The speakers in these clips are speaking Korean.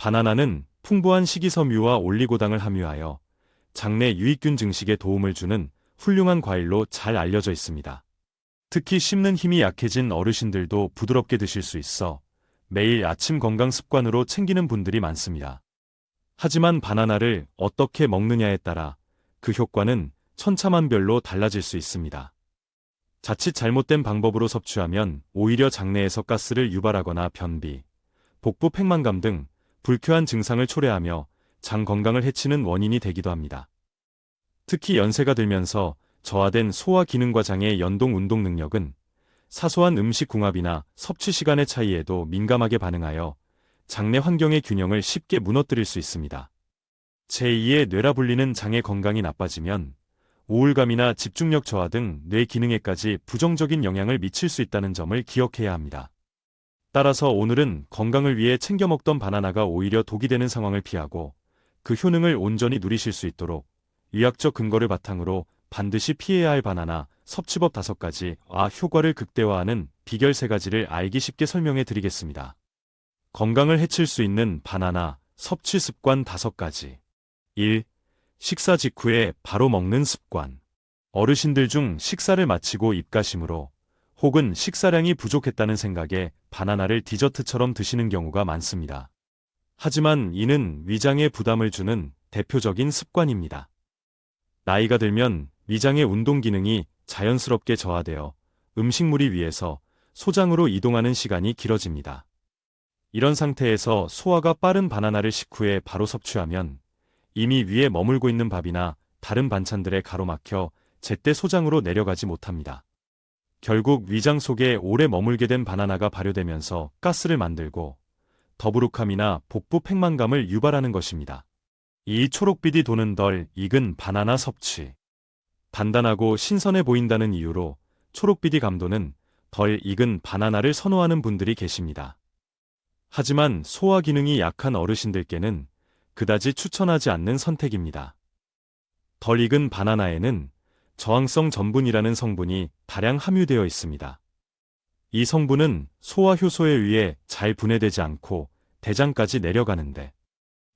바나나는 풍부한 식이섬유와 올리고당을 함유하여 장내 유익균 증식에 도움을 주는 훌륭한 과일로 잘 알려져 있습니다. 특히 씹는 힘이 약해진 어르신들도 부드럽게 드실 수 있어 매일 아침 건강 습관으로 챙기는 분들이 많습니다. 하지만 바나나를 어떻게 먹느냐에 따라 그 효과는 천차만별로 달라질 수 있습니다. 자칫 잘못된 방법으로 섭취하면 오히려 장내에서 가스를 유발하거나 변비, 복부 팽만감 등 불쾌한 증상을 초래하며 장 건강을 해치는 원인이 되기도 합니다. 특히 연세가 들면서 저하된 소화 기능과 장의 연동 운동 능력은 사소한 음식 궁합이나 섭취 시간의 차이에도 민감하게 반응하여 장내 환경의 균형을 쉽게 무너뜨릴 수 있습니다. 제2의 뇌라 불리는 장의 건강이 나빠지면 우울감이나 집중력 저하 등 뇌 기능에까지 부정적인 영향을 미칠 수 있다는 점을 기억해야 합니다. 따라서 오늘은 건강을 위해 챙겨 먹던 바나나가 오히려 독이 되는 상황을 피하고 그 효능을 온전히 누리실 수 있도록 의학적 근거를 바탕으로 반드시 피해야 할 바나나 섭취법 5가지와 효과를 극대화하는 비결 3가지를 알기 쉽게 설명해 드리겠습니다. 건강을 해칠 수 있는 바나나 섭취 습관 5가지. 1. 식사 직후에 바로 먹는 습관. 어르신들 중 식사를 마치고 입가심으로 혹은 식사량이 부족했다는 생각에 바나나를 디저트처럼 드시는 경우가 많습니다. 하지만 이는 위장에 부담을 주는 대표적인 습관입니다. 나이가 들면 위장의 운동 기능이 자연스럽게 저하되어 음식물이 위에서 소장으로 이동하는 시간이 길어집니다. 이런 상태에서 소화가 빠른 바나나를 식후에 바로 섭취하면 이미 위에 머물고 있는 밥이나 다른 반찬들에 가로막혀 제때 소장으로 내려가지 못합니다. 결국 위장 속에 오래 머물게 된 바나나가 발효되면서 가스를 만들고 더부룩함이나 복부 팽만감을 유발하는 것입니다. 이 초록빛이 도는 덜 익은 바나나 섭취. 단단하고 신선해 보인다는 이유로 초록빛이 감도는 덜 익은 바나나를 선호하는 분들이 계십니다. 하지만 소화 기능이 약한 어르신들께는 그다지 추천하지 않는 선택입니다. 덜 익은 바나나에는 저항성 전분이라는 성분이 다량 함유되어 있습니다. 이 성분은 소화 효소에 의해 잘 분해되지 않고 대장까지 내려가는데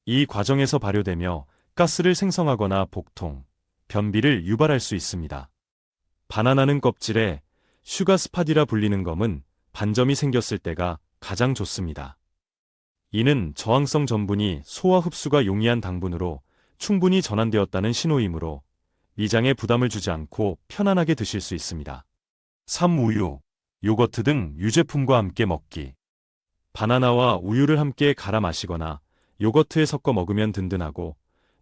이 과정에서 발효되며 가스를 생성하거나 복통, 변비를 유발할 수 있습니다. 바나나는 껍질에 슈가스팟이라 불리는 검은 반점이 생겼을 때가 가장 좋습니다. 이는 저항성 전분이 소화 흡수가 용이한 당분으로 충분히 전환되었다는 신호이므로 위장에 부담을 주지 않고 편안하게 드실 수 있습니다. 3. 우유, 요거트 등 유제품과 함께 먹기. 바나나와 우유를 함께 갈아 마시거나 요거트에 섞어 먹으면 든든하고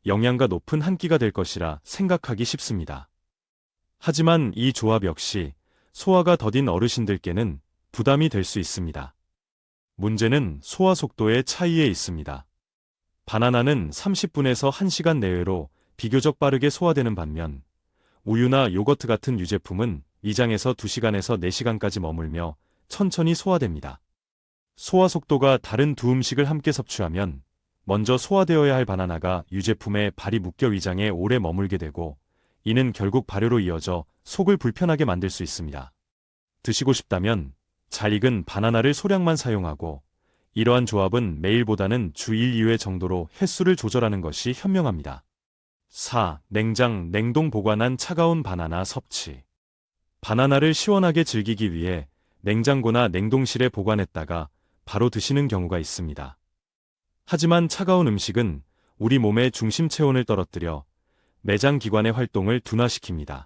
영양가 높은 한 끼가 될 것이라 생각하기 쉽습니다. 하지만 이 조합 역시 소화가 더딘 어르신들께는 부담이 될 수 있습니다. 문제는 소화 속도의 차이에 있습니다. 바나나는 30분에서 1시간 내외로 비교적 빠르게 소화되는 반면 우유나 요거트 같은 유제품은 위장에서 2시간에서 4시간까지 머물며 천천히 소화됩니다. 소화 속도가 다른 두 음식을 함께 섭취하면 먼저 소화되어야 할 바나나가 유제품에 발이 묶여 위장에 오래 머물게 되고 이는 결국 발효로 이어져 속을 불편하게 만들 수 있습니다. 드시고 싶다면 잘 익은 바나나를 소량만 사용하고 이러한 조합은 매일보다는 주 1, 2회 정도로 횟수를 조절하는 것이 현명합니다. 4. 냉동 보관한 차가운 바나나 섭취. 바나나를 시원하게 즐기기 위해 냉장고나 냉동실에 보관했다가 바로 드시는 경우가 있습니다. 하지만 차가운 음식은 우리 몸의 중심 체온을 떨어뜨려 내장 기관의 활동을 둔화시킵니다.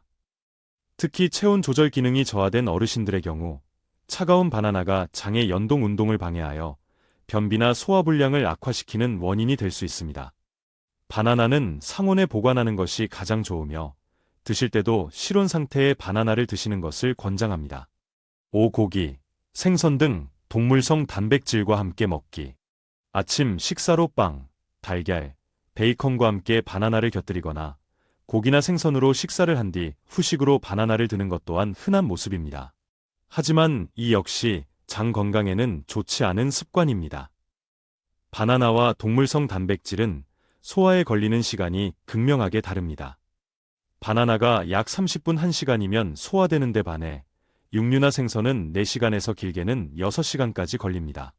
특히 체온 조절 기능이 저하된 어르신들의 경우 차가운 바나나가 장의 연동 운동을 방해하여 변비나 소화불량을 악화시키는 원인이 될 수 있습니다. 바나나는 상온에 보관하는 것이 가장 좋으며 드실 때도 실온 상태의 바나나를 드시는 것을 권장합니다. 5. 고기, 생선 등 동물성 단백질과 함께 먹기. 아침 식사로 빵, 달걀, 베이컨과 함께 바나나를 곁들이거나 고기나 생선으로 식사를 한 뒤 후식으로 바나나를 드는 것 또한 흔한 모습입니다. 하지만 이 역시 장 건강에는 좋지 않은 습관입니다. 바나나와 동물성 단백질은 소화에 걸리는 시간이 극명하게 다릅니다. 바나나가 약 30분 1시간이면 소화되는 데 반해 육류나 생선은 4시간에서 길게는 6시간까지 걸립니다.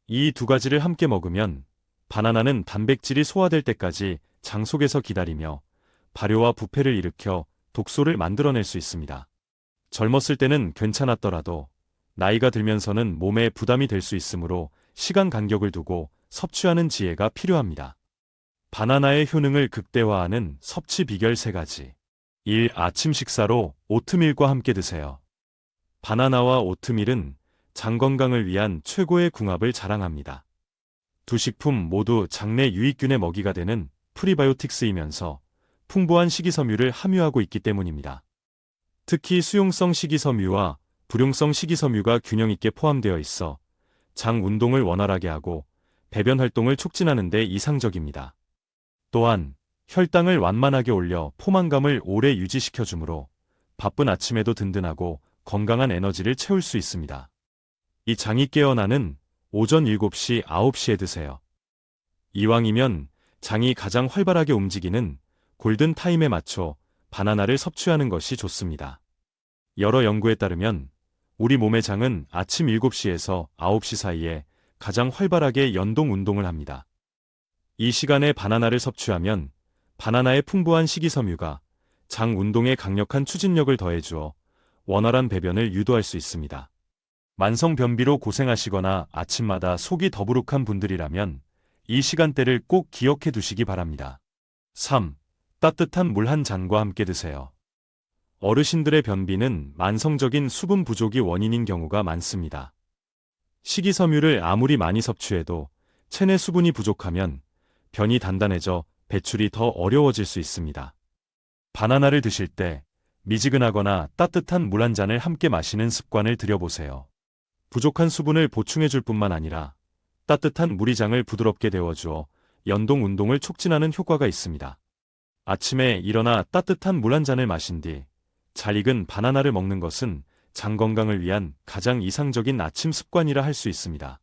이 두 가지를 함께 먹으면 바나나는 단백질이 소화될 때까지 장 속에서 기다리며 발효와 부패를 일으켜 독소를 만들어낼 수 있습니다. 젊었을 때는 괜찮았더라도 나이가 들면서는 몸에 부담이 될 수 있으므로 시간 간격을 두고 섭취하는 지혜가 필요합니다. 바나나의 효능을 극대화하는 섭취 비결 3가지. 1. 아침 식사로 오트밀과 함께 드세요. 바나나와 오트밀은 장 건강을 위한 최고의 궁합을 자랑합니다. 두 식품 모두 장내 유익균의 먹이가 되는 프리바이오틱스이면서 풍부한 식이섬유를 함유하고 있기 때문입니다. 특히 수용성 식이섬유와 불용성 식이섬유가 균형 있게 포함되어 있어 장 운동을 원활하게 하고 배변 활동을 촉진하는 데 이상적입니다. 또한 혈당을 완만하게 올려 포만감을 오래 유지시켜주므로 바쁜 아침에도 든든하고 건강한 에너지를 채울 수 있습니다. 이 장이 깨어나는 오전 7시, 9시에 드세요. 이왕이면 장이 가장 활발하게 움직이는 골든 타임에 맞춰 바나나를 섭취하는 것이 좋습니다. 여러 연구에 따르면 우리 몸의 장은 아침 7시에서 9시 사이에 가장 활발하게 연동 운동을 합니다. 이 시간에 바나나를 섭취하면 바나나의 풍부한 식이섬유가 장 운동에 강력한 추진력을 더해주어 원활한 배변을 유도할 수 있습니다. 만성 변비로 고생하시거나 아침마다 속이 더부룩한 분들이라면 이 시간대를 꼭 기억해 두시기 바랍니다. 3. 따뜻한 물 한 잔과 함께 드세요. 어르신들의 변비는 만성적인 수분 부족이 원인인 경우가 많습니다. 식이섬유를 아무리 많이 섭취해도 체내 수분이 부족하면 변이 단단해져 배출이 더 어려워질 수 있습니다. 바나나를 드실 때 미지근하거나 따뜻한 물 한 잔을 함께 마시는 습관을 들여보세요. 부족한 수분을 보충해줄 뿐만 아니라 따뜻한 물이 장을 부드럽게 데워주어 연동 운동을 촉진하는 효과가 있습니다. 아침에 일어나 따뜻한 물 한 잔을 마신 뒤 잘 익은 바나나를 먹는 것은 장 건강을 위한 가장 이상적인 아침 습관이라 할 수 있습니다.